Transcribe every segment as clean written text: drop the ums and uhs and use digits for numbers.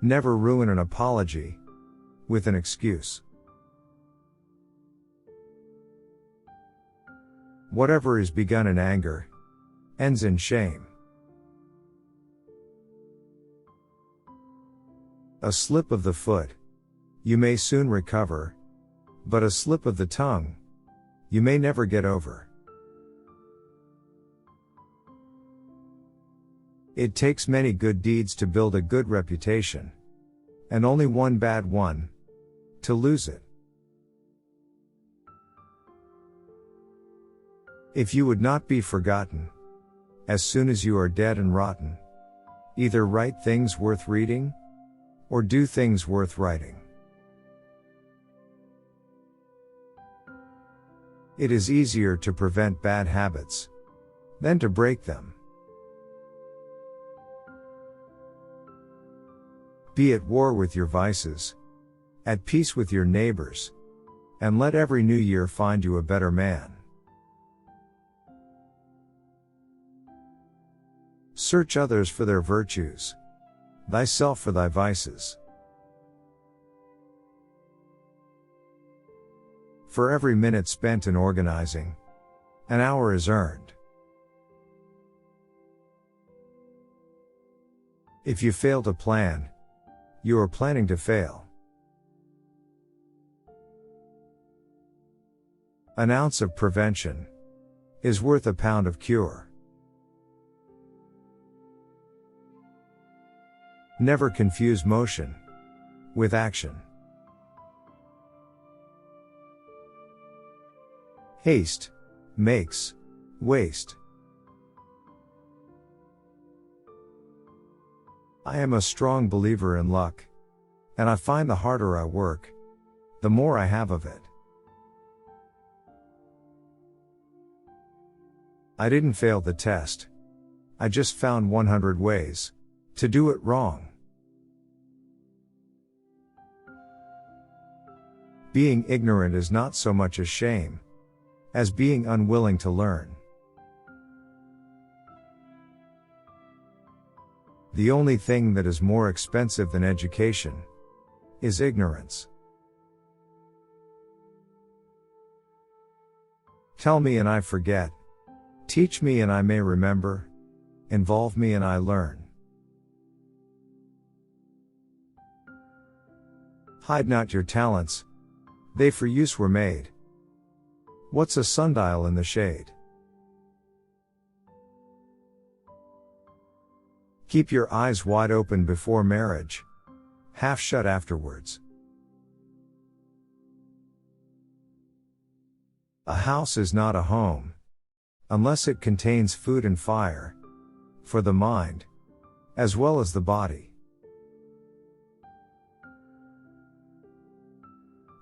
Never ruin an apology with an excuse. Whatever is begun in anger ends in shame. A slip of the foot you may soon recover, but a slip of the tongue you may never get over. It takes many good deeds to build a good reputation, and only one bad one to lose it. If you would not be forgotten, as soon as you are dead and rotten, either write things worth reading, or do things worth writing. It is easier to prevent bad habits than to break them. Be at war with your vices, at peace with your neighbors, and let every new year find you a better man. Search others for their virtues, thyself for thy vices. For every minute spent in organizing, an hour is earned. If you fail to plan, you are planning to fail. An ounce of prevention is worth a pound of cure. Never confuse motion with action. Haste makes waste. I am a strong believer in luck, and I find the harder I work, the more I have of it. I didn't fail the test. I just found 100 ways to do it wrong. Being ignorant is not so much a shame as being unwilling to learn. The only thing that is more expensive than education is ignorance. Tell me and I forget. Teach me and I may remember. Involve me and I learn. Hide not your talents. They for use were made. What's a sundial in the shade? Keep your eyes wide open before marriage, half shut afterwards. A house is not a home unless it contains food and fire for the mind as well as the body.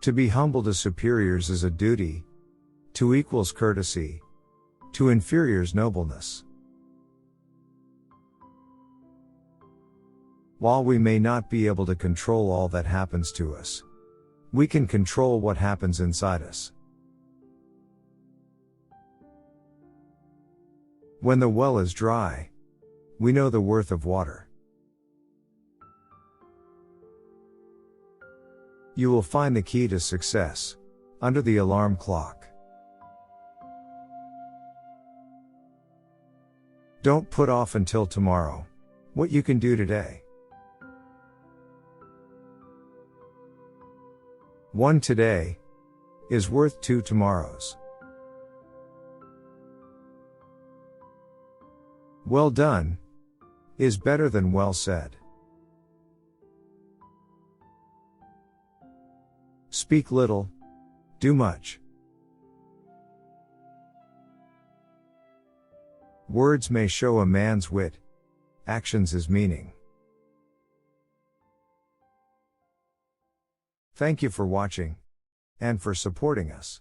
To be humble to superiors is a duty, to equals courtesy, to inferiors nobleness. While we may not be able to control all that happens to us, we can control what happens inside us. When the well is dry, we know the worth of water. You will find the key to success under the alarm clock. Don't put off until tomorrow what you can do today. One today is worth 2 tomorrows. Well done is better than well said. Speak little, do much. Words may show a man's wit, actions his meaning. Thank you for watching and for supporting us.